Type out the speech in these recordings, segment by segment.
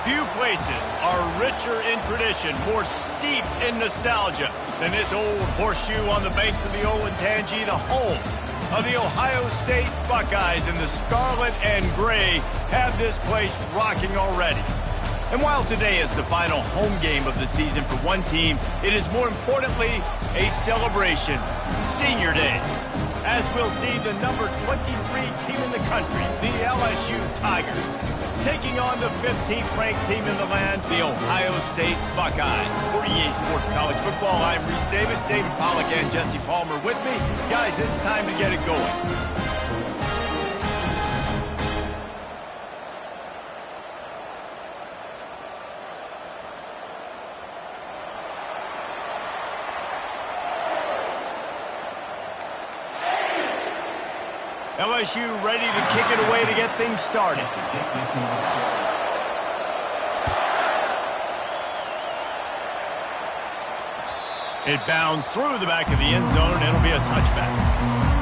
Few places are richer in tradition, more steeped in nostalgia than this old horseshoe on the banks of the Olentangy, the home of the Ohio State Buckeyes. And the scarlet and gray have this place rocking already. And while today is the final home game of the season for one team, it is more importantly a celebration, Senior Day, as we'll see the number 23 team in the country, the LSU Tigers, taking on the 15th ranked team in the land, the Ohio State Buckeyes. For EA Sports College Football, I'm Reese Davis, David Pollack and Jesse Palmer with me. Guys, it's time to get it going. LSU ready to kick it away to get things started. It bounds through the back of the end zone, and it'll be a touchback.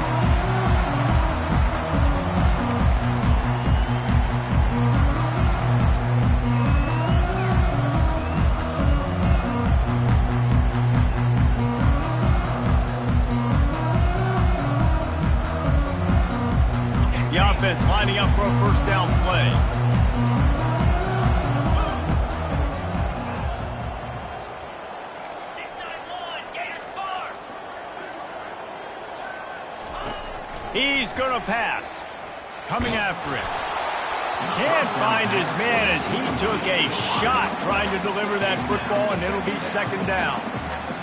The offense lining up for a first down play. He's going to pass. Coming after him. Can't find his man as he took a shot trying to deliver that football, and it'll be second down.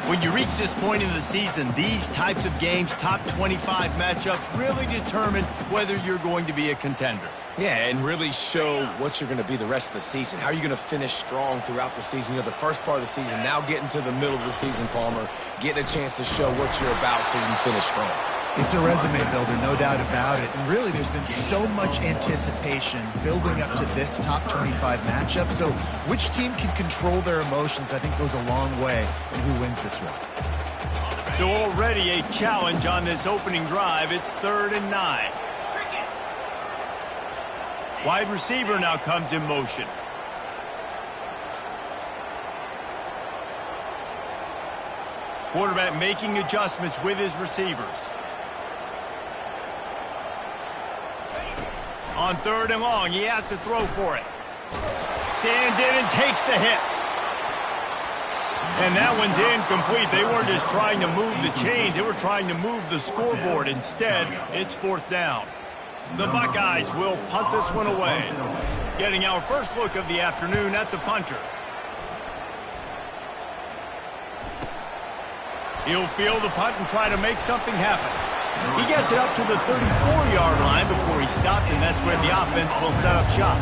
When you reach this point in the season, these types of games, top 25 matchups, really determine whether you're going to be a contender. Yeah, and really show what you're going to be the rest of the season. How are you going to finish strong throughout the season? You know, the first part of the season, now getting to the middle of the season, Palmer, getting a chance to show what you're about so you can finish strong. It's a resume builder, no doubt about it. And really, there's been so much anticipation building up to this top 25 matchup. So which team can control their emotions, I think, goes a long way in who wins this one. So already a challenge on this opening drive. It's 3rd and 9. Wide receiver now comes in motion. Quarterback making adjustments with his receivers. On 3rd and long, he has to throw for it. Stands in and takes the hit. And that one's incomplete. They weren't just trying to move the chains. They were trying to move the scoreboard. Instead, it's 4th down. The Buckeyes will punt this one away. Getting our first look of the afternoon at the punter. He'll field the punt and try to make something happen. He gets it up to the 34-yard line before he stopped, and that's where the offense will set up shop.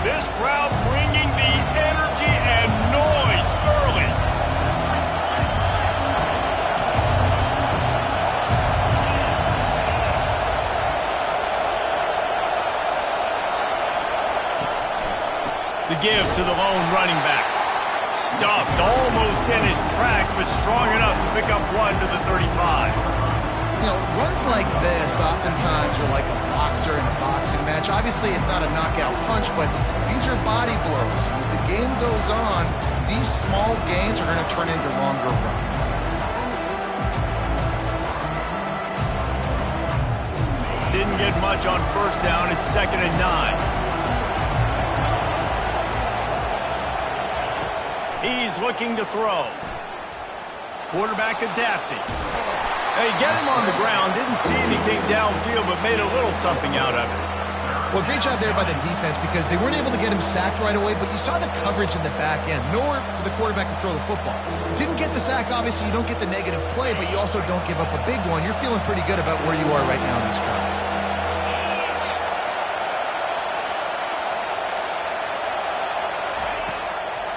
This crowd bringing the energy and noise early. The give to the lone running back. Stuffed almost in his tracks, but strong enough to pick up one to the 35. You know, runs like this oftentimes are like a boxer in a boxing match. Obviously, it's not a knockout punch, but these are body blows. As the game goes on, these small gains are going to turn into longer runs. Didn't get much on first down. It's 2nd and 9. He's looking to throw. Quarterback adapting. They get him on the ground. Didn't see anything downfield, but made a little something out of it. Well, great job there by the defense because they weren't able to get him sacked right away, but you saw the coverage in the back end. Nowhere for the quarterback to throw the football. Didn't get the sack. Obviously, you don't get the negative play, but you also don't give up a big one. You're feeling pretty good about where you are right now in this drive.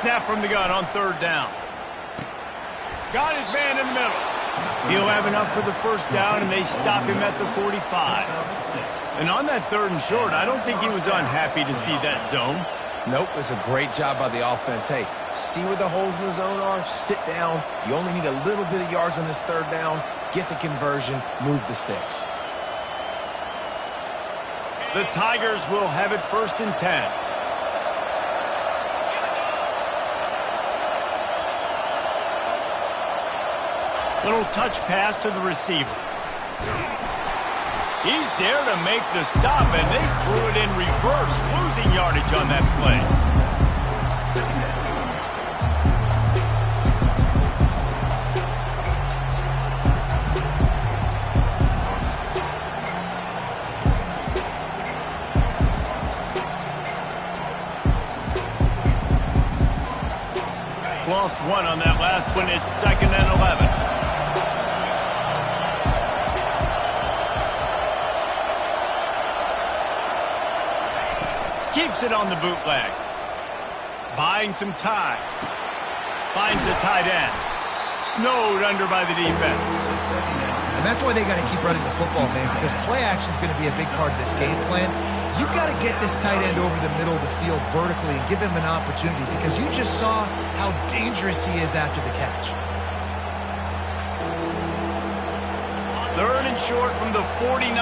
Snap from the gun on 3rd down. Got his man in the middle. He'll have enough for the first down, and they stop him at the 45. And on that 3rd and short, I don't think he was unhappy to see that zone. Nope, it's a great job by the offense. Hey, See where the holes in the zone are, sit down. You only need a little bit of yards on this third down. Get the conversion, move the sticks. The Tigers will have it 1st and 10. Little touch pass to the receiver. He's there to make the stop, and they threw it in reverse, losing yardage on that play. Lost one on that last one. It's 2nd and 11. Keeps it on the bootleg. Buying some time. Finds the tight end. Snowed under by the defense. And that's why they got to keep running the football, man, because play action is going to be a big part of this game plan. You've got to get this tight end over the middle of the field vertically and give him an opportunity, because you just saw how dangerous he is after the catch. 3rd and short from the 49.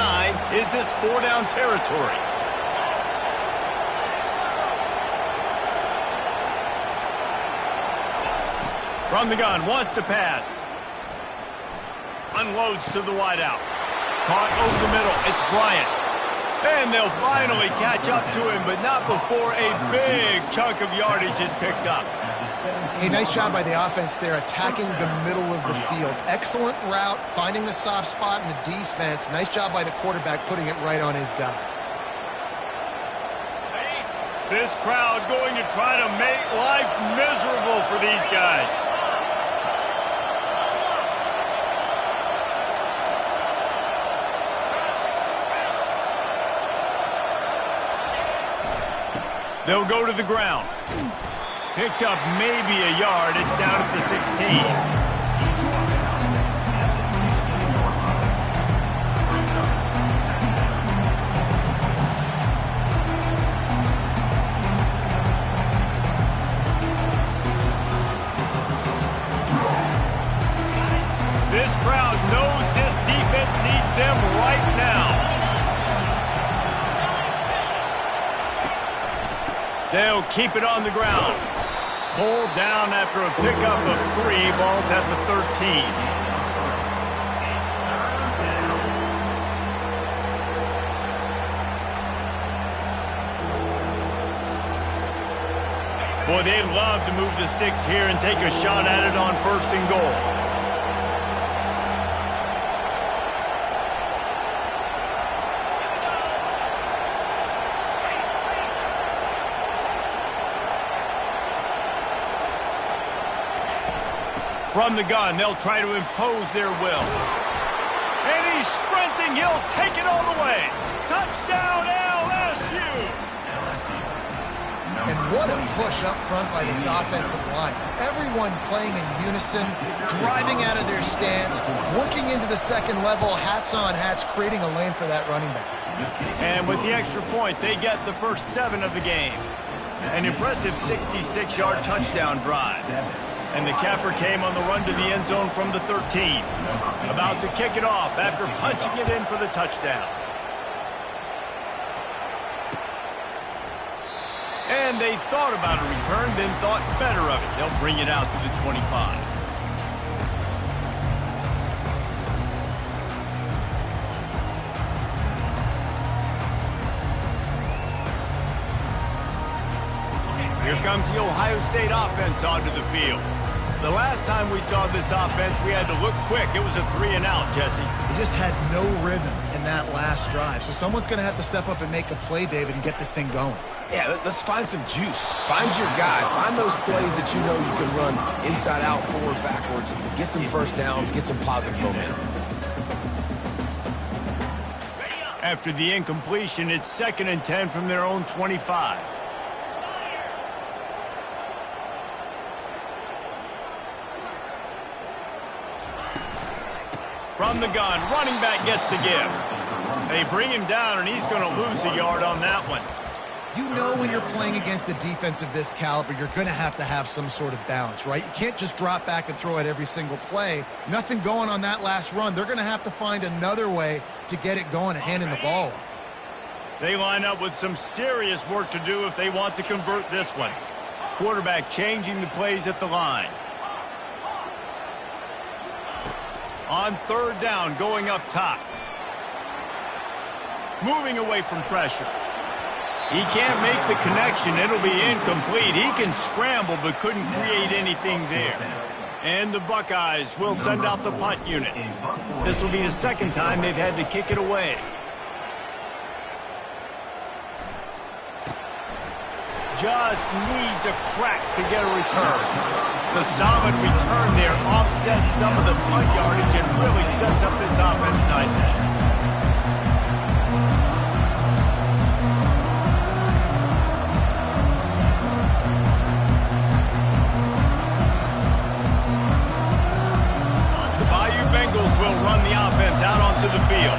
Is this 4-down territory? From the gun, wants to pass. Unloads to the wideout. Caught over the middle. It's Bryant. And they'll finally catch up to him, but not before a big chunk of yardage is picked up. Hey, nice job by the offense there, attacking the middle of the field. Excellent route, finding the soft spot in the defense. Nice job by the quarterback putting it right on his guy. This crowd going to try to make life miserable for these guys. They'll go to the ground. Picked up maybe a yard. It's down at the 16. This crowd knows this defense needs them right now. They'll keep it on the ground. Pulled down after a pickup of 3. Ball's at the 13. Boy, they'd love to move the sticks here and take a shot at it on 1st and goal. From the gun, they'll try to impose their will. And he's sprinting. He'll take it all the way. Touchdown, LSU! And what a push up front by this offensive line. Everyone playing in unison, driving out of their stance, working into the second level, hats on hats, creating a lane for that running back. And with the extra point, they get the first 7 of the game. An impressive 66-yard touchdown drive. And the capper came on the run to the end zone from the 13. About to kick it off after punching it in for the touchdown. And they thought about a return, then thought better of it. They'll bring it out to the 25. Here comes the Ohio State offense onto the field. The last time we saw this offense, we had to look quick. It was a 3-and-out, Jesse. They just had no rhythm in that last drive. So someone's going to have to step up and make a play, David, and get this thing going. Yeah, let's find some juice. Find your guy. Find those plays that you know you can run inside out, forward, backwards. Get some first downs. Get some positive momentum. After the incompletion, it's 2nd and 10 from their own 25. From the gun, running back gets to give. They bring him down, and he's going to lose a yard on that one. You know when you're playing against a defense of this caliber, you're going to have some sort of balance, right? You can't just drop back and throw it every single play. Nothing going on that last run. They're going to have to find another way to get it going and handing the ball off. They line up with some serious work to do if they want to convert this one. Quarterback changing the plays at the line. On third down, going up top. Moving away from pressure. He can't make the connection. It'll be incomplete. He can scramble but couldn't create anything there. And the Buckeyes will send out the punt unit. This will be the second time they've had to kick it away. Just needs a crack to get a return. The solid return there offsets some of the punt yardage and really sets up this offense nicely. Will run the offense out onto the field.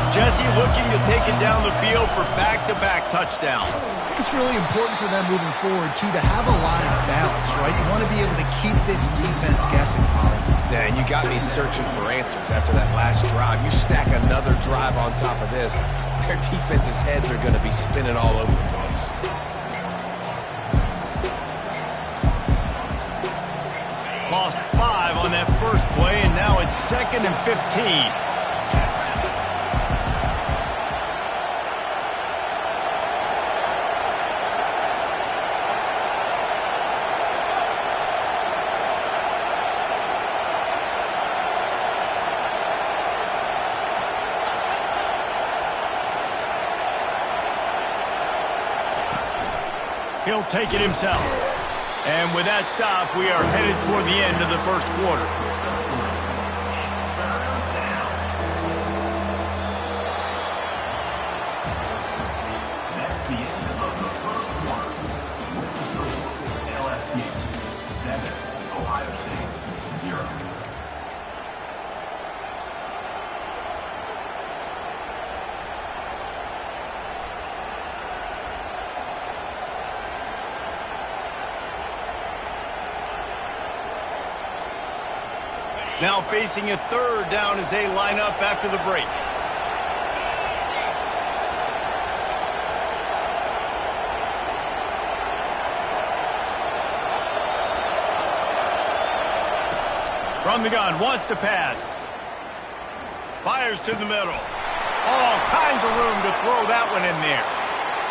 Jesse looking to take it down the field for back-to-back touchdowns. It's really important for them moving forward, too, to have a lot of balance, right? You want to be able to keep this defense guessing, Polly. Yeah, and you got me searching for answers after that last drive. You stack another drive on top of this, their defense's heads are going to be spinning all over the place. Lost 5 on that first play, and now it's 2nd and 15. He'll take it himself. And with that stop, we are headed toward the end of the first quarter. That's the end of the first quarter. LSU 7, Ohio State 0. Now facing a third down as they line up after the break. From the gun, wants to pass. Fires to the middle. All kinds of room to throw that one in there.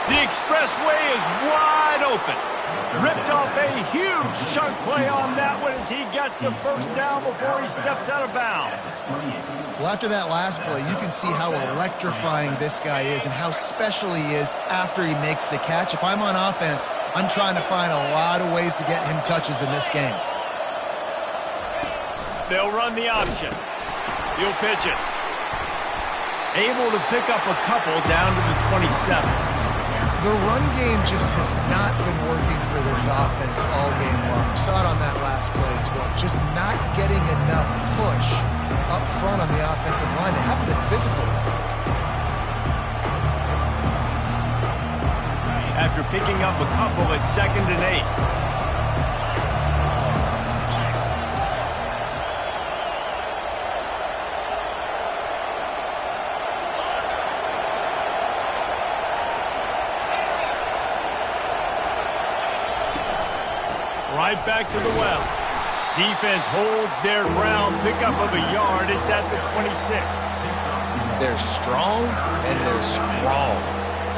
The expressway is wide open. Ripped off a huge chunk play on that one as he gets the first down before he steps out of bounds. Well, after that last play, you can see how electrifying this guy is and how special he is after he makes the catch. If I'm on offense, I'm trying to find a lot of ways to get him touches in this game. They'll run the option. He'll pitch it. Able to pick up a couple down to the 27. The run game just has not been working for this offense all game long. We saw it on that last play as well. Just not getting enough push up front on the offensive line. They haven't been physical. After picking up a couple at 2nd and 8. Right back to the well. Defense holds their ground. Pickup of a yard. It's at the 26. They're strong and they're strong.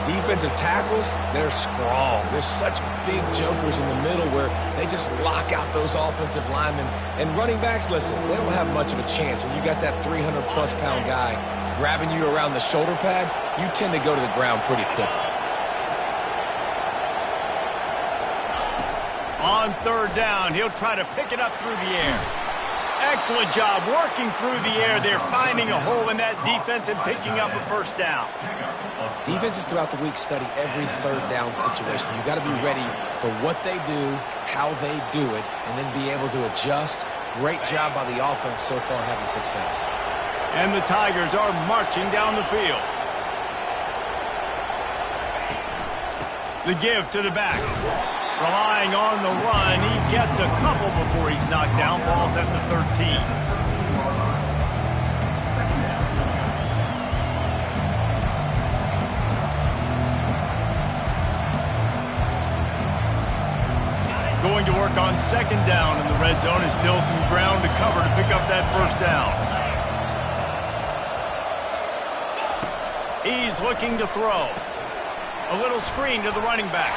Defensive tackles, they're strong. There's such big jokers in the middle where they just lock out those offensive linemen. And running backs, listen, they don't have much of a chance. When you got that 300-plus pound guy grabbing you around the shoulder pad, you tend to go to the ground pretty quickly. On third down, he'll try to pick it up through the air. Excellent job working through the air. They're finding a hole in that defense and picking up a first down. Defenses throughout the week study every third down situation. You've got to be ready for what they do, how they do it, and then be able to adjust. Great job by the offense so far having success. And the Tigers are marching down the field. The give to the back. Relying on the run, he gets a couple before he's knocked down. Ball's at the 13. Going to work on second down in the red zone. Is still some ground to cover to pick up that first down. He's looking to throw. A little screen to the running back.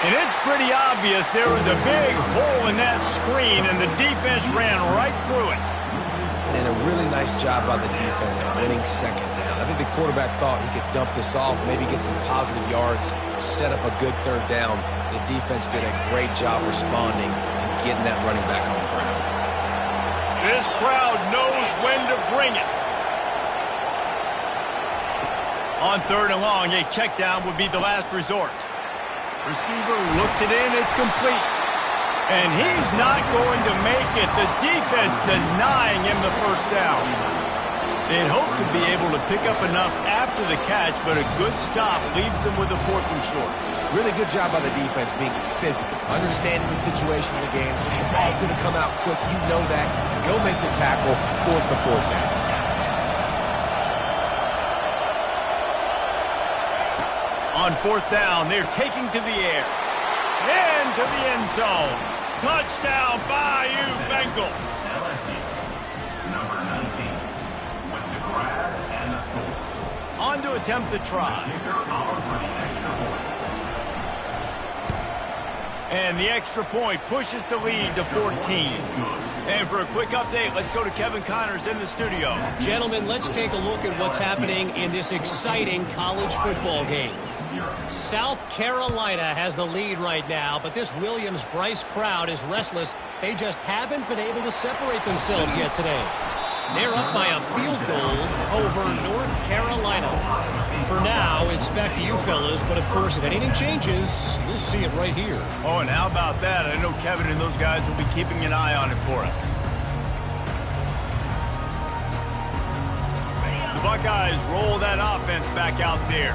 And it's pretty obvious there was a big hole in that screen, and the defense ran right through it. And a really nice job by the defense winning second down. I think the quarterback thought he could dump this off, maybe get some positive yards, set up a good third down. The defense did a great job responding and getting that running back on the ground. This crowd knows when to bring it. On third and long, a check down would be the last resort. Receiver looks it in, it's complete. And he's not going to make it. The defense denying him the first down. They'd hope to be able to pick up enough after the catch, but a good stop leaves them with a 4th and short. Really good job by the defense being physical, understanding the situation in the game. The ball's going to come out quick. You know that. Go make the tackle, force the 4th down. On 4th down, they're taking to the air. Into the end zone. Touchdown, Bayou Bengals. LSU, number 19, with the grab and the score. On to attempt the try. Kicker out for the extra point. And the extra point pushes the lead to 14. And for a quick update, let's go to Kevin Connors in the studio. Gentlemen, let's take a look at what's happening in this exciting college football game. South Carolina has the lead right now, but this Williams-Brice crowd is restless. They just haven't been able to separate themselves yet today. They're up by a field goal over North Carolina. For now, it's back to you fellas, but of course, if anything changes, you'll see it right here. Oh, and how about that? I know Kevin and those guys will be keeping an eye on it for us. The Buckeyes roll that offense back out there.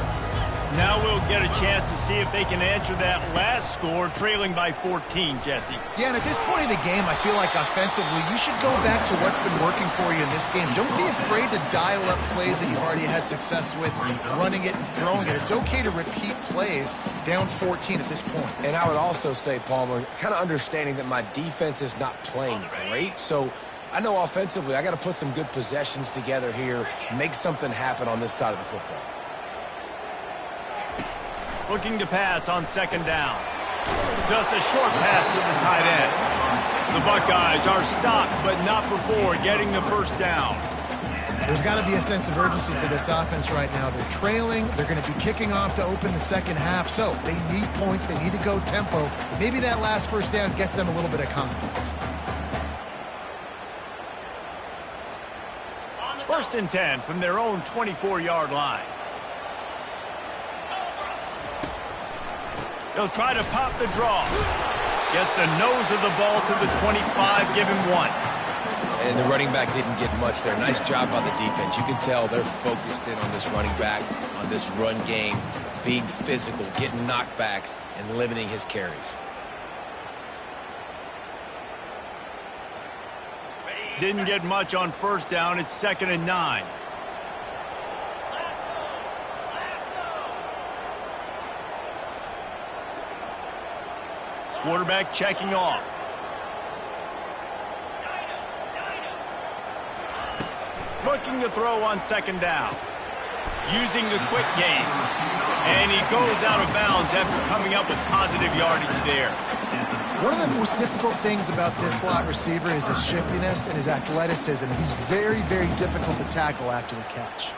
Now we'll get a chance to see if they can answer that last score, trailing by 14, Jesse. Yeah, and at this point in the game, I feel like offensively, you should go back to what's been working for you in this game. Don't be afraid to dial up plays that you've already had success with, running it and throwing it. It's okay to repeat plays down 14 at this point. And I would also say, Palmer, kind of understanding that my defense is not playing great, so I know offensively I got to put some good possessions together here, make something happen on this side of the football. Looking to pass on second down. Just a short pass to the tight end. The Buckeyes are stopped, but not before getting the first down. There's got to be a sense of urgency for this offense right now. They're trailing. They're going to be kicking off to open the second half. So they need points. They need to go tempo. Maybe that last first down gets them a little bit of confidence. 1st and 10 from their own 24-yard line. They'll try to pop the draw. Gets the nose of the ball to the 25, give him 1. And the running back didn't get much there. Nice job by the defense. You can tell they're focused in on this running back, on this run game, being physical, getting knockbacks, and limiting his carries. Didn't get much on first down. It's 2nd and 9. Quarterback checking off. Looking to throw on second down. Using the quick game. And he goes out of bounds after coming up with positive yardage there. One of the most difficult things about this slot receiver is his shiftiness and his athleticism. He's very, very difficult to tackle after the catch.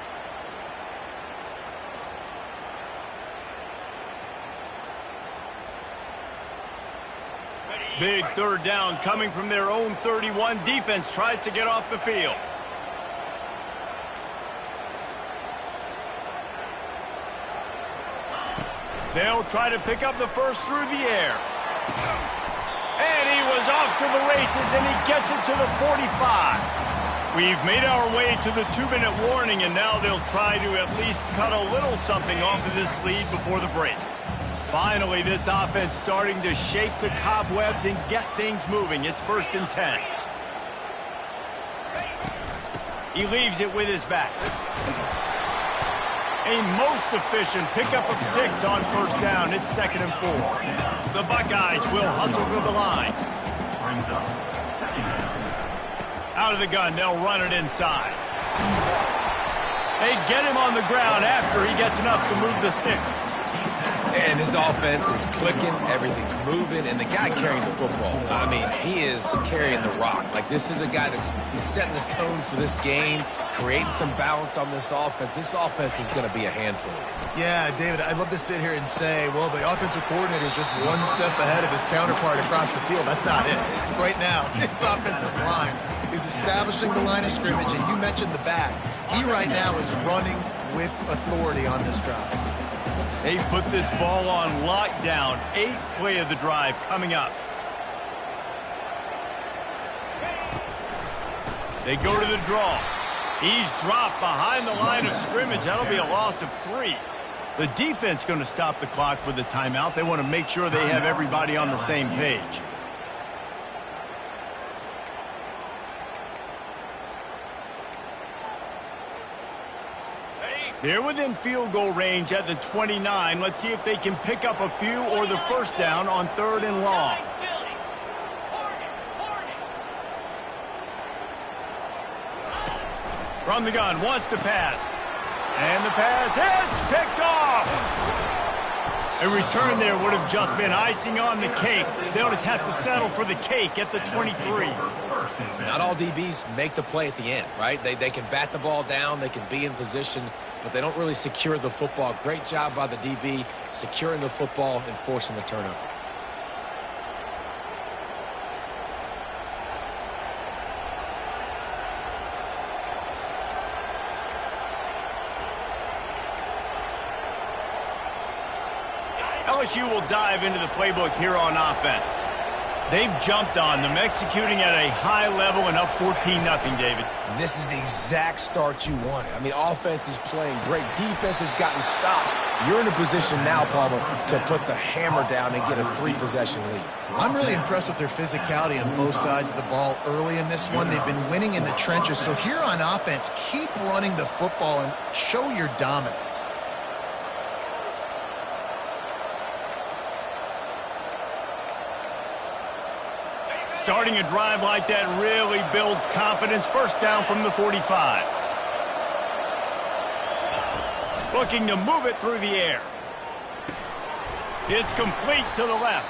Big third down coming from their own 31. Defense tries to get off the field. They'll try to pick up the first through the air. And he was off to the races, and he gets it to the 45. We've made our way to the 2-minute warning, and now they'll try to at least cut a little something off of this lead before the break. Finally, this offense starting to shake the cobwebs and get things moving. It's 1st and 10. He leaves it with his back. A most efficient pickup of 6 on 1st down. It's 2nd and 4. The Buckeyes will hustle to the line. Out of the gun, they'll run it inside. They get him on the ground after he gets enough to move the sticks. And this offense is clicking, everything's moving, and the guy carrying the football, I mean, he is carrying the rock. Like, this is a guy he's setting this tone for this game, creating some balance on this offense. This offense is going to be a handful. Yeah, David, I'd love to sit here and say, well, the offensive coordinator is just one step ahead of his counterpart across the field. That's not it. Right now, this offensive line is establishing the line of scrimmage, and you mentioned the back. He right now is running with authority on this drive. They put this ball on lockdown. 8th play of the drive coming up. They go to the draw. He's dropped behind the line of scrimmage. That'll be a loss of 3. The defense going to stop the clock with the timeout. They want to make sure they have everybody on the same page. They're within field goal range at the 29. Let's see if they can pick up a few or the 1st down on 3rd and long. From the gun, wants to pass. And the pass hits, picked off. A return there would have just been icing on the cake. They'll just have to settle for the cake at the 23. Not all DBs make the play at the end, right? They can bat the ball down, they can be in position, but they don't really secure the football. Great job by the DB securing the football and forcing the turnover. LSU will dive into the playbook here on offense. They've jumped on them, executing at a high level and up 14-0, David. This is the exact start you wanted. I mean, offense is playing great. Defense has gotten stops. You're in a position now, Palmer, to put the hammer down and get a 3-possession lead. I'm really impressed with their physicality on both sides of the ball early in this one. They've been winning in the trenches. So here on offense, keep running the football and show your dominance. Starting a drive like that really builds confidence. 1st down from the 45. Looking to move it through the air. It's complete to the left.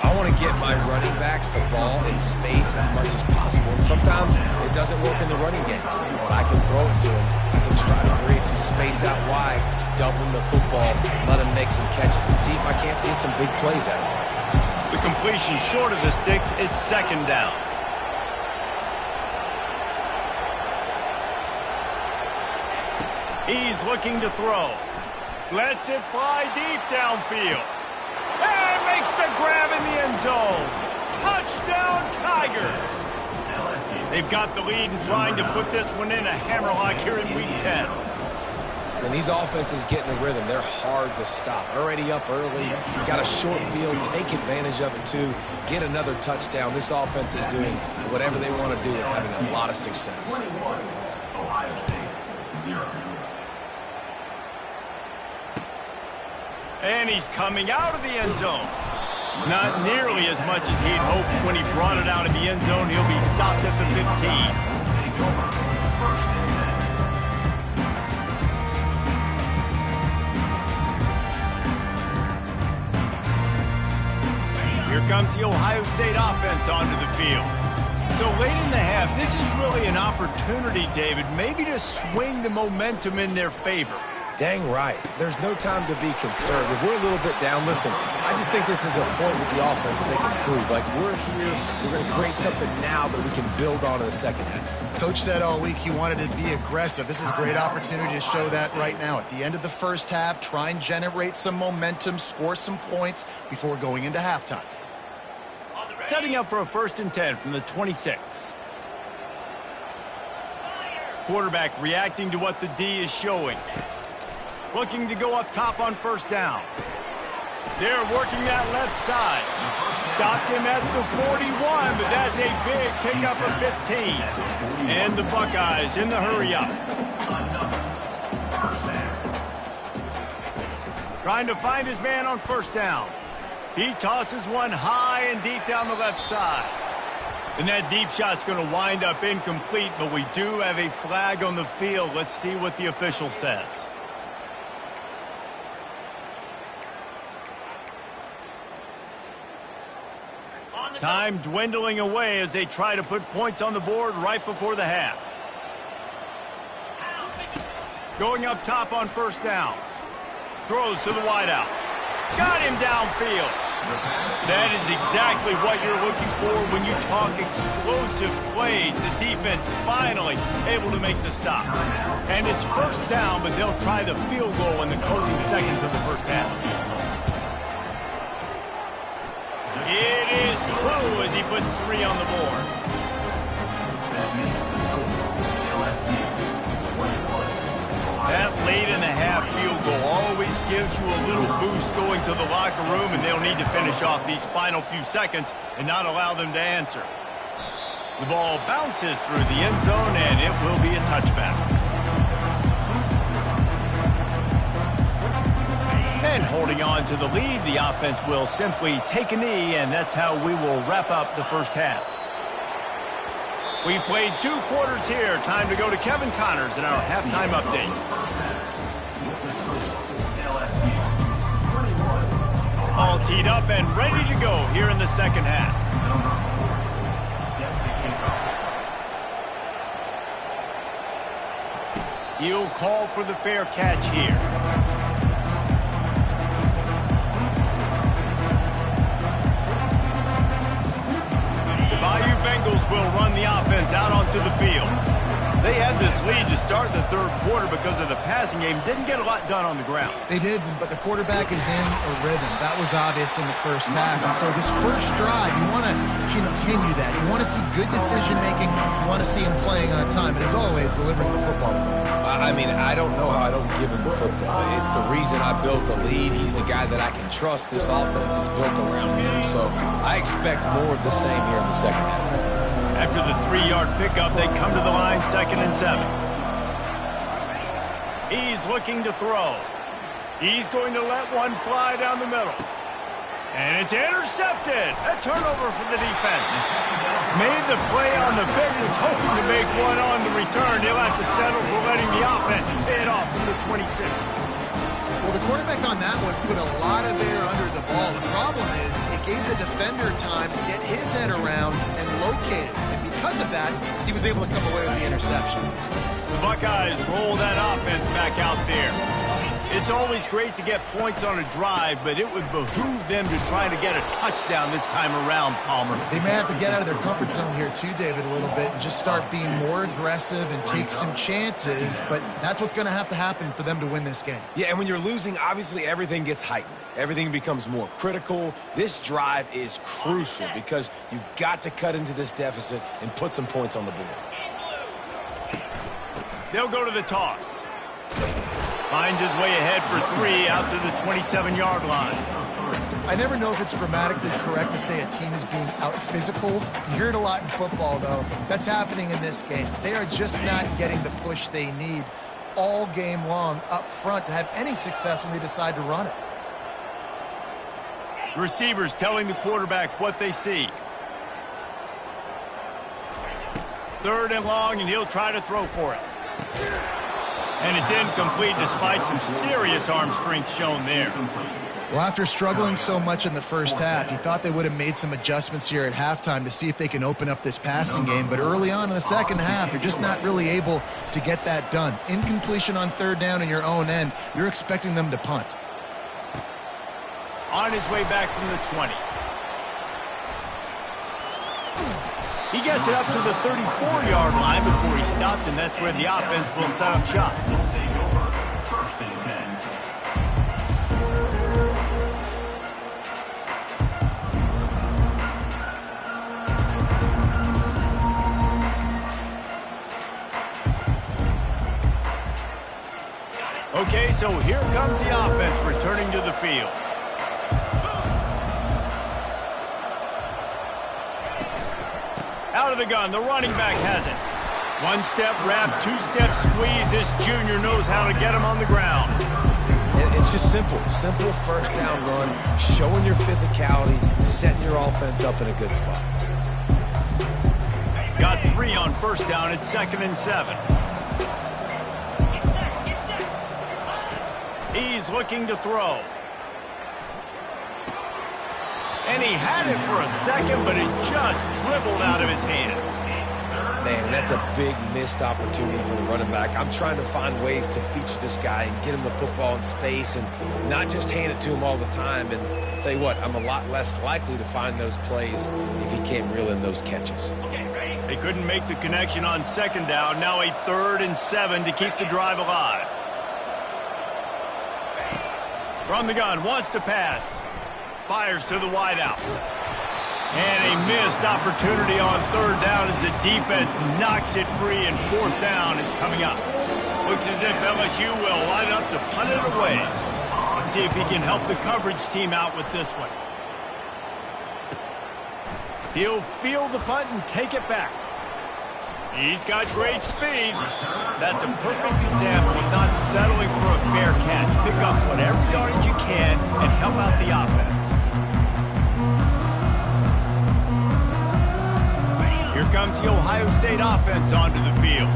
I want to get my running backs the ball in space as much as possible. And sometimes it doesn't work in the running game. But I can throw it to him. I can try to create some space out wide, double him the football, let him make some catches, and see if I can't get some big plays out of it. The completion short of the sticks. It's 2nd down. He's looking to throw. Lets it fly deep downfield. And makes the grab in the end zone. Touchdown, Tigers. They've got the lead and trying to put this one in a hammerlock here in Week 10. And these offenses get in a rhythm. They're hard to stop. Already up early. Got a short field. Take advantage of it, too. Get another touchdown. This offense is doing whatever they want to do and having a lot of success. Ohio State, 0. And he's coming out of the end zone. Not nearly as much as he'd hoped when he brought it out of the end zone. He'll be stopped at the 15. Here comes the Ohio State offense onto the field. So late in the half, this is really an opportunity, David, maybe to swing the momentum in their favor. Dang right. There's no time to be concerned. If we're a little bit down, listen, I just think this is a point with the offense that they can prove. Like, we're here, we're going to create something now that we can build on in the second half. Coach said all week he wanted to be aggressive. This is a great opportunity to show that right now. At the end of the first half, try and generate some momentum, score some points before going into halftime. Setting up for a 1st and 10 from the 26. Quarterback reacting to what the D is showing. Looking to go up top on 1st down. They're working that left side. Stopped him at the 41, but that's a big pickup of 15. And the Buckeyes in the hurry-up. Trying to find his man on first down. He tosses one high and deep down the left side. And that deep shot's going to wind up incomplete, but we do have a flag on the field. Let's see what the official says. Time dwindling away as they try to put points on the board right before the half. Going up top on first down. Throws to the wideout. Got him downfield. That is exactly what you're looking for when you talk explosive plays. The defense finally able to make the stop. And it's first down, but they'll try the field goal in the closing seconds of the first half. It is true as he puts 3 on the board. That late in the half field goal always gives you a little boost going to the locker room, and they'll need to finish off these final few seconds and not allow them to answer. The ball bounces through the end zone, and it will be a touchback. And holding on to the lead, the offense will simply take a knee, and that's how we will wrap up the first half. We've played 2 quarters here. Time to go to Kevin Connors in our halftime update. All teed up and ready to go here in the second half. He'll call for the fair catch here. Bengals will run the offense out onto the field. They had this lead to start the third quarter because of the passing game. Didn't get a lot done on the ground. They did, but the quarterback is in a rhythm. That was obvious in the first half. And so this first drive, you want to continue that. You want to see good decision-making. You want to see him playing on time. And as always, delivering the football. I mean, I don't know how I don't give him the football. It's the reason I built the lead. He's the guy that I can trust. This offense is built around him. So I expect more of the same here in the second half. After the 3-yard pickup, they come to the line, 2nd and 7. He's looking to throw. He's going to let one fly down the middle. And it's intercepted. A turnover for the defense. Made the play on the Bengals, hoping to make one on the return. He'll have to settle for letting the offense pay it off from the 26. Well, the quarterback on that one put a lot of air under the ball. The problem is it gave the defender time to get his head around and locate it. And because of that, he was able to come away with the interception. The Buckeyes roll that offense back out there. It's always great to get points on a drive, but it would behoove them to try to get a touchdown this time around, Palmer. They may have to get out of their comfort zone here too, David, a little bit, and just start being more aggressive and take some chances, but that's what's going to happen for them to win this game. Yeah, and when you're losing, obviously everything gets heightened. Everything becomes more critical. This drive is crucial because you've got to cut into this deficit and put some points on the board. They'll go to the toss. Finds his way ahead for 3 out to the 27-yard line. I never know if it's grammatically correct to say a team is being out-physicaled. You hear it a lot in football, though. That's happening in this game. They are just not getting the push they need all game long up front to have any success when they decide to run it. Receivers telling the quarterback what they see. 3rd and long, and he'll try to throw for it. And it's incomplete despite some serious arm strength shown there. Well, after struggling so much in the first half, you thought they would have made some adjustments here at halftime to see if they can open up this passing game. But early on in the second half, you're just not really able to get that done. Incompletion on 3rd down in your own end, you're expecting them to punt. On his way back from the 20. He gets it up to the 34-yard line before he stopped, and that's where the offense will set up shop. Will take over 1st and 10. Okay, so here comes the offense returning to the field. Out of the gun, the running back has it. One-step wrap, two-step squeeze. This junior knows how to get him on the ground. And it's just simple. Simple first down run, showing your physicality, setting your offense up in a good spot. Got 3 on first down. It's 2nd and 7. He's looking to throw. And he had it for a second, but it just dribbled out of his hands. Man, and that's a big missed opportunity for the running back. I'm trying to find ways to feature this guy and get him the football in space and not just hand it to him all the time. And I'll tell you what, I'm a lot less likely to find those plays if he can't reel in those catches. They couldn't make the connection on 2nd down. Now a 3rd and 7 to keep the drive alive. From the gun, wants to pass. Fires to the wideout. And a missed opportunity on 3rd down as the defense knocks it free, and 4th down is coming up. Looks as if LSU will line up to punt it away. Let's see if he can help the coverage team out with this one. He'll field the punt and take it back. He's got great speed. That's a perfect example of not settling for a fair catch. Pick up whatever yardage you can and help out the offense. Here comes the Ohio State offense onto the field.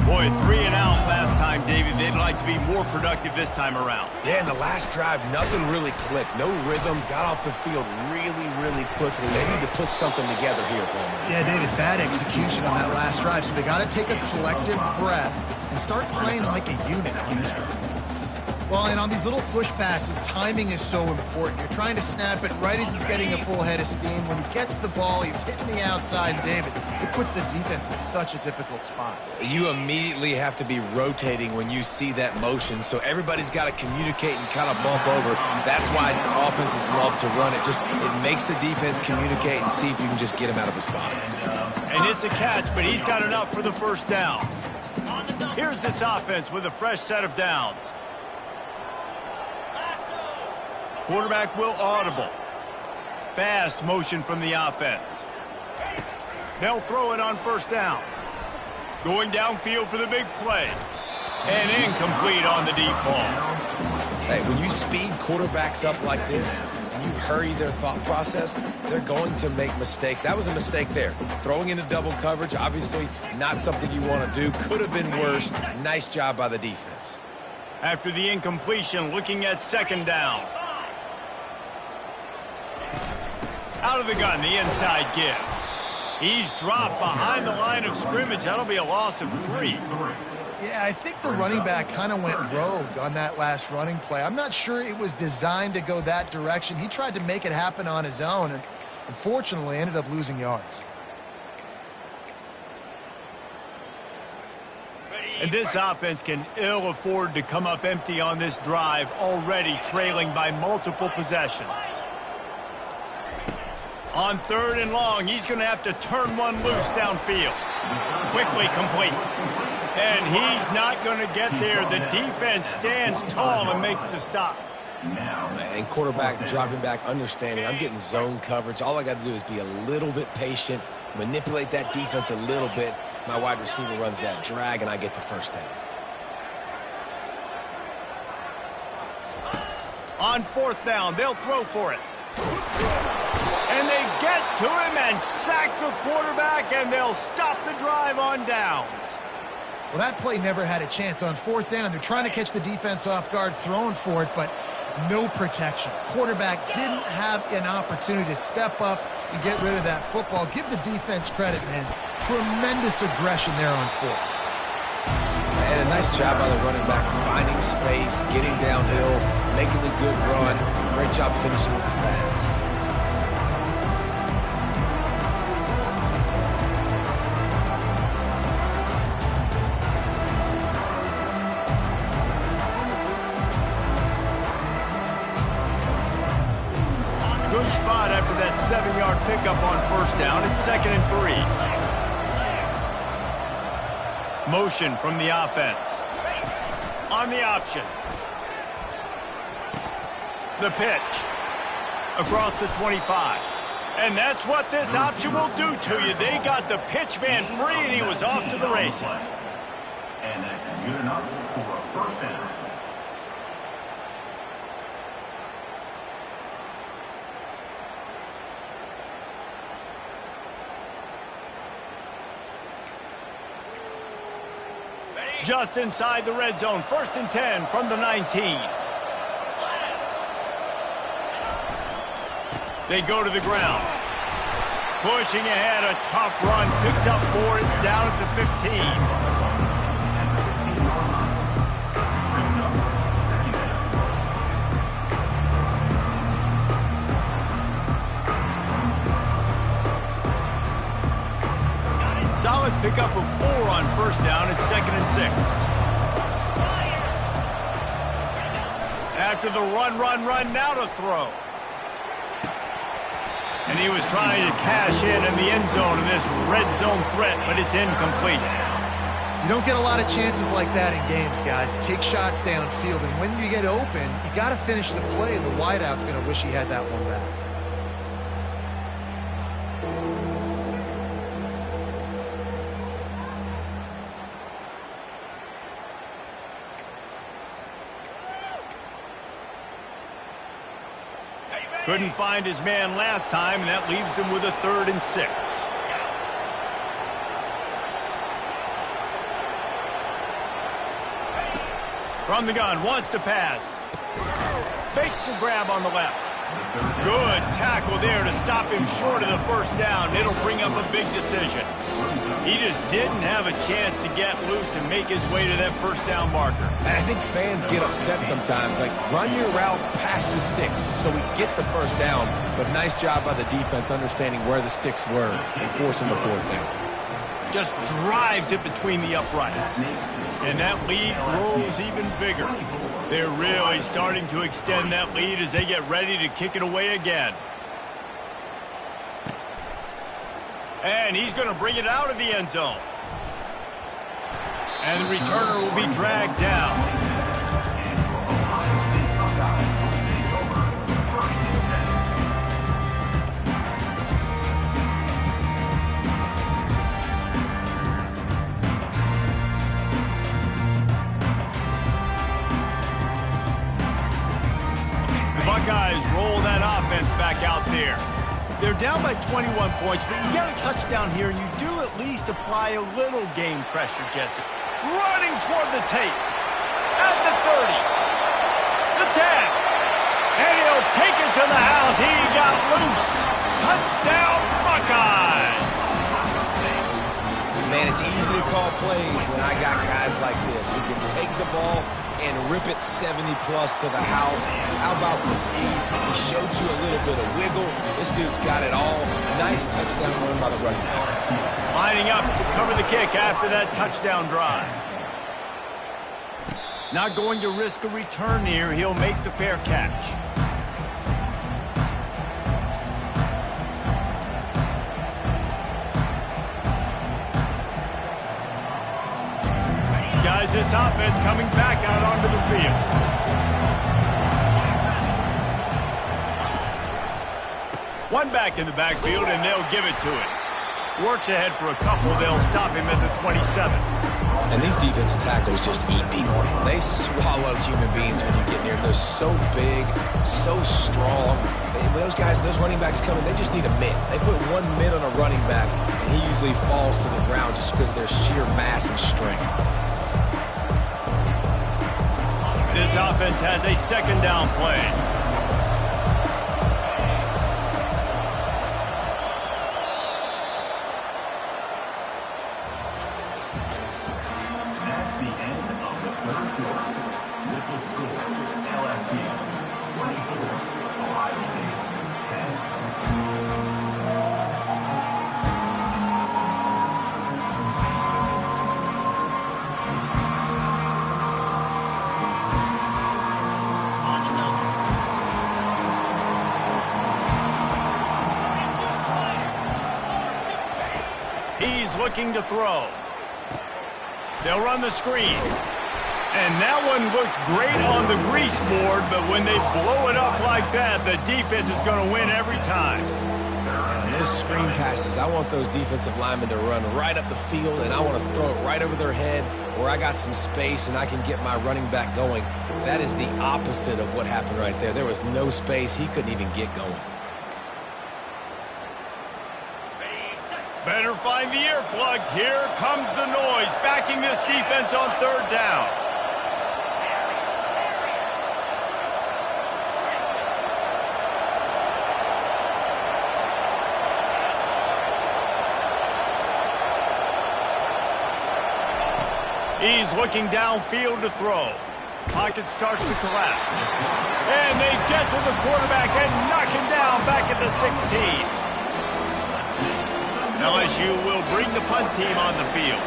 Boy, 3 and out last time, David. They'd like to be more productive this time around. Yeah, in the last drive, nothing really clicked. No rhythm. Got off the field really, really quickly. They need to put something together here, Palmer. Yeah, David, bad execution on that last drive. So they got to take a collective breath and start playing like a unit on this drive. Well, and on these little push passes, timing is so important. You're trying to snap it right as he's getting a full head of steam. When he gets the ball, he's hitting the outside. David, it puts the defense in such a difficult spot. You immediately have to be rotating when you see that motion, so everybody's got to communicate and kind of bump over. That's why offenses love to run it. It makes the defense communicate and see if you can just get him out of a spot. And it's a catch, but he's got enough for the 1st down. Here's this offense with a fresh set of downs. Quarterback will audible. Fast motion from the offense. They'll throw it on 1st down. Going downfield for the big play. And incomplete on the deep ball. Hey, when you speed quarterbacks up like this, and you hurry their thought process, they're going to make mistakes. That was a mistake there. Throwing into double coverage, obviously not something you want to do. Could have been worse. Nice job by the defense. After the incompletion, looking at 2nd down. Out of the gun, the inside give. He's dropped behind the line of scrimmage. That'll be a loss of 3. Yeah, I think the running back kind of went rogue on that last running play. I'm not sure it was designed to go that direction. He tried to make it happen on his own, and unfortunately ended up losing yards. And this offense can ill afford to come up empty on this drive, already trailing by multiple possessions. On 3rd and long, he's going to have to turn one loose downfield. Quickly complete. And he's not going to get there. The defense stands tall and makes the stop. And quarterback dropping back, understanding I'm getting zone coverage. All I got to do is be a little bit patient, manipulate that defense a little bit. My wide receiver runs that drag, and I get the 1st down. On 4th down, they'll throw for it. And they get to him and sack the quarterback, and they'll stop the drive on downs. Well, that play never had a chance. On 4th down, they're trying to catch the defense off guard, throwing for it, but no protection. Quarterback didn't have an opportunity to step up and get rid of that football. Give the defense credit, man. Tremendous aggression there on 4th. And a nice job by the running back, finding space, getting downhill, making a good run. Great job finishing with his pads. Good spot after that 7-yard pickup on 1st down. It's 2nd and 3. Motion from the offense. On the option. The pitch. Across the 25. And that's what this option will do to you. They got the pitch man free, and he was off to the races. And that's good enough for a first down. Just inside the red zone. 1st and 10 from the 19. They go to the ground. Pushing ahead, a tough run. Picks up 4. It's down at the 15. Solid pickup of 4 on 1st down. It's 2nd and 6. After the run, now to throw. And he was trying to cash in the end zone in this red zone threat, but it's incomplete. You don't get a lot of chances like that in games, guys. Take shots downfield, and when you get open, you got to finish the play, and the wideout's going to wish he had that one back. Couldn't find his man last time, and that leaves him with a 3rd and 6. From the gun, wants to pass. Makes the grab on the left. Good tackle there to stop him short of the 1st down. It'll bring up a big decision. He just didn't have a chance to get loose and make his way to that 1st down marker. And I think fans get upset sometimes. Like, run your route past the sticks so we get the 1st down. But nice job by the defense understanding where the sticks were and forcing the 4th down. Just drives it between the uprights. And that lead grows even bigger. They're really starting to extend that lead as they get ready to kick it away again. And he's going to bring it out of the end zone. And the returner will be dragged down. Buckeyes roll that offense back out there. They're down by 21 points, but you get a touchdown here, and you do at least apply a little game pressure, Jesse. Running toward the tape. At the 30. The 10. And he'll take it to the house. He got loose. Touchdown, Buckeyes. Man, it's easy to call plays when I got guys like this who can take the ball and rip it 70-plus to the house. How about the speed? He showed you a little bit of wiggle. This dude's got it all. Nice touchdown run by the running back. Lining up to cover the kick after that touchdown drive. Not going to risk a return here. He'll make the fair catch. Guys, this offense coming back out onto the field. One back in the backfield, and they'll give it to him. Works ahead for a couple. They'll stop him at the 27. And these defensive tackles just eat people. They swallow human beings when you get near them. They're so big, so strong. Those guys, those running backs coming, they just need a mitt. They put 1 mitt on a running back, and he usually falls to the ground just because of their sheer mass and strength. This offense has a 2nd down play. That's the end of the 3rd quarter. With the score, LSU 24, Ohio State 10. He's looking to throw. They'll run the screen. And that one looked great on the grease board, but when they blow it up like that, the defense is going to win every time. And on those screen passes, I want those defensive linemen to run right up the field, and I want to throw it right over their head where I got some space and I can get my running back going. That is the opposite of what happened right there. There was no space. He couldn't even get going. Better find the earplugs. Here comes the noise, backing this defense on third down. He's looking downfield to throw. Pocket starts to collapse. And they get to the quarterback and knock him down back at the 16. LSU will bring the punt team on the field.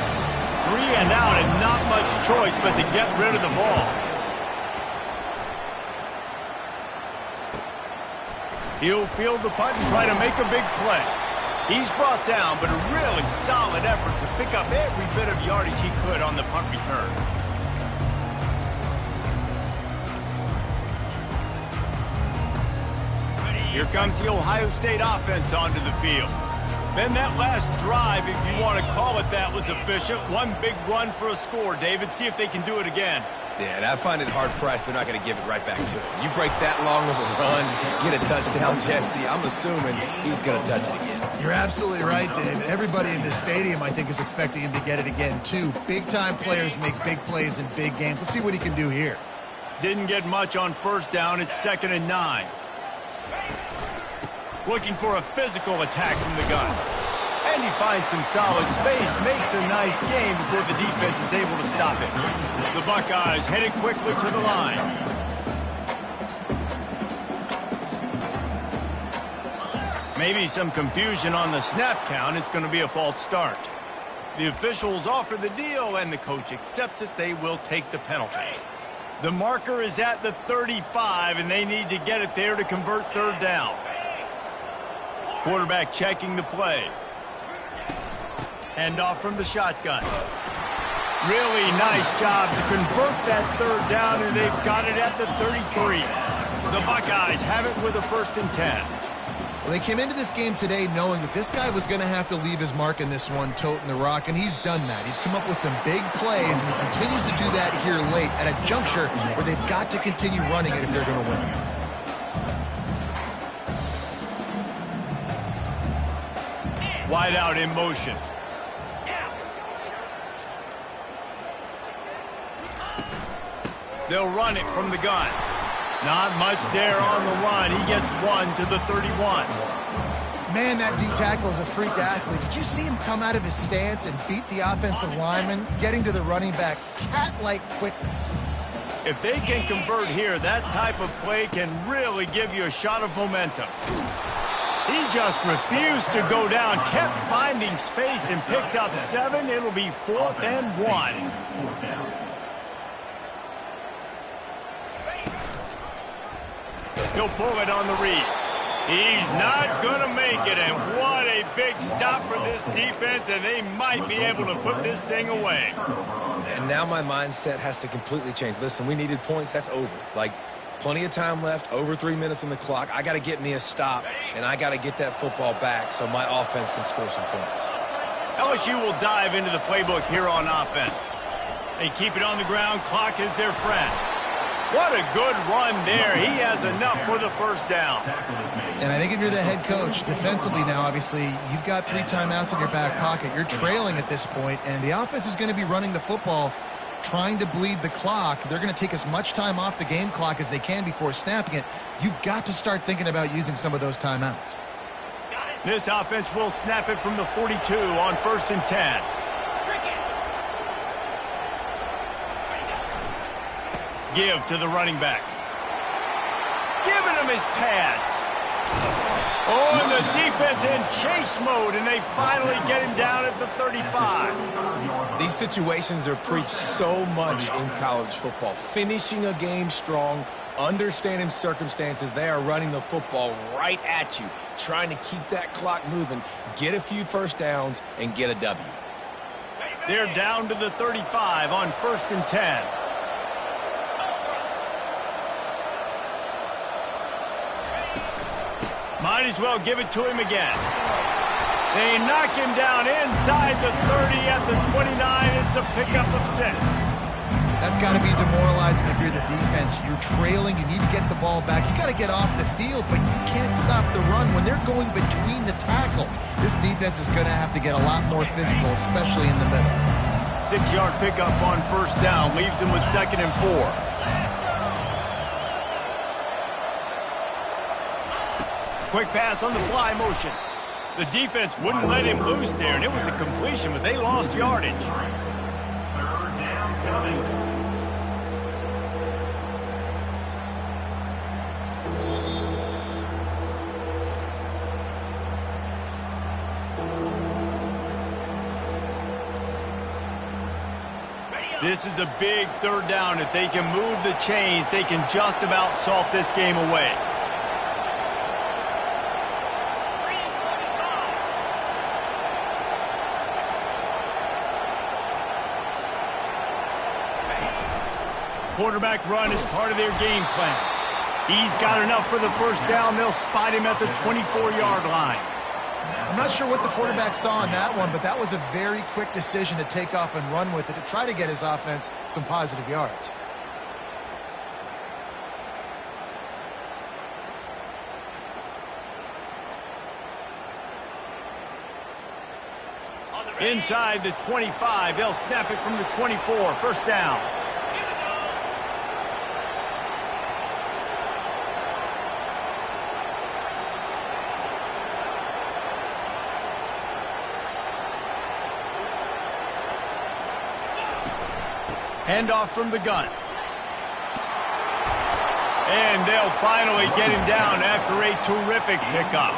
3 and out and not much choice but to get rid of the ball. He'll field the punt and try to make a big play. He's brought down, but a really solid effort to pick up every bit of yardage he could on the punt return. Here comes the Ohio State offense onto the field. Then that last drive, if you want to call it that, was efficient. One big run for a score, David. See if they can do it again. Yeah, and I find it hard-pressed they're not going to give it right back to him. You break that long of a run, get a touchdown, Jesse, I'm assuming he's going to touch it again. You're absolutely right, Dave. Everybody in this stadium, I think, is expecting him to get it again, too. Big-time players make big plays in big games. Let's see what he can do here. Didn't get much on first down. It's 2nd and 9. Looking for a physical attack from the gun. And he finds some solid space, makes a nice game before the defense is able to stop it. The Buckeyes headed quickly to the line. Maybe some confusion on the snap count. It's going to be a false start. The officials offer the deal, and the coach accepts it. They will take the penalty. The marker is at the 35, and they need to get it there to convert third down. Quarterback checking the play. Hand off from the shotgun. Really nice job to convert that third down, and they've got it at the 33. The Buckeyes have it with a 1st and 10. Well, they came into this game today knowing that this guy was going to have to leave his mark in this one, toting the rock, and he's done that. He's come up with some big plays, and he continues to do that here late at a juncture where they've got to continue running it if they're going to win. Wide out in motion. They'll run it from the gun. Not much there on the run. He gets 1 to the 31. Man, that D tackle is a freak athlete. Did you see him come out of his stance and beat the offensive lineman, getting to the running back, cat-like quickness? If they can convert here, that type of play can really give you a shot of momentum. He just refused to go down, kept finding space and picked up 7. It'll be 4th and 1. He'll pull it on the read. He's not going to make it, and what a big stop for this defense, and they might be able to put this thing away. And now my mindset has to completely change. Listen, we needed points. That's over. Like, plenty of time left, over 3 minutes on the clock. I got to get me a stop, and I got to get that football back so my offense can score some points. LSU will dive into the playbook here on offense. They keep it on the ground. Clock is their friend. What a good run there. He has enough for the 1st down. And I think if you're the head coach, defensively now, obviously, you've got 3 timeouts in your back pocket. You're trailing at this point, and the offense is going to be running the football, trying to bleed the clock. They're going to take as much time off the game clock as they can before snapping it. You've got to start thinking about using some of those timeouts. This offense will snap it from the 42 on 1st and 10. Give to the running back. Giving him his pads. Oh, and the defense in chase mode, and they finally get him down at the 35. These situations are preached so much in college football. Finishing a game strong, understanding circumstances. They are running the football right at you, trying to keep that clock moving, get a few 1st downs, and get a W. They're down to the 35 on 1st and 10. Might as well give it to him again. They knock him down inside the 30 at the 29. It's a pickup of 6. That's got to be demoralizing if you're the defense. You're trailing. You need to get the ball back. You got to get off the field, but you can't stop the run when they're going between the tackles. This defense is going to have to get a lot more physical, especially in the middle. 6-yard pickup on first down leaves him with 2nd and 4. Quick pass on the fly motion. The defense wouldn't let him loose there, and it was a completion, but they lost yardage. 3rd down coming. This is a big 3rd down. If they can move the chains, they can just about salt this game away. Quarterback run is part of their game plan. He's got enough for the first down. They'll spot him at the 24-yard line. I'm not sure what the quarterback saw on that one, but that was a very quick decision to take off and run with it to try to get his offense some positive yards. Inside the 25, they'll snap it from the 24. First down. Handoff from the gun. And they'll finally get him down after a terrific pickup.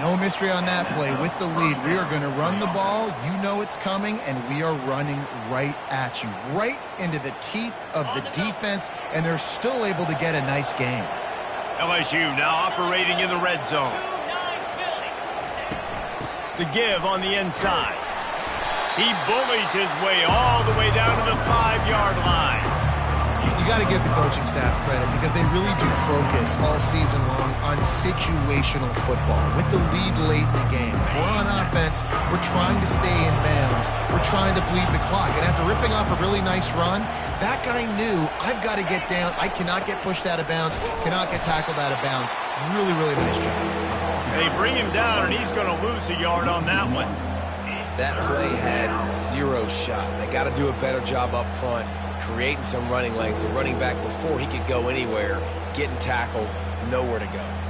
No mystery on that play. With the lead, we are going to run the ball. You know it's coming, and we are running right at you, right into the teeth of the defense, and they're still able to get a nice game. LSU now operating in the red zone. The give on the inside. He bullies his way all the way down to the 5-yard line. You got to give the coaching staff credit because they really do focus all season long on situational football. With the lead late in the game, if we're on offense, we're trying to stay in bounds. We're trying to bleed the clock. And after ripping off a really nice run, that guy knew, I've got to get down. I cannot get pushed out of bounds, cannot get tackled out of bounds. Really, really nice job. They bring him down, and he's going to lose a yard on that one. That play had 0 shot. They got to do a better job up front, creating some running lanes. The running back, before he could go anywhere, getting tackled, nowhere to go.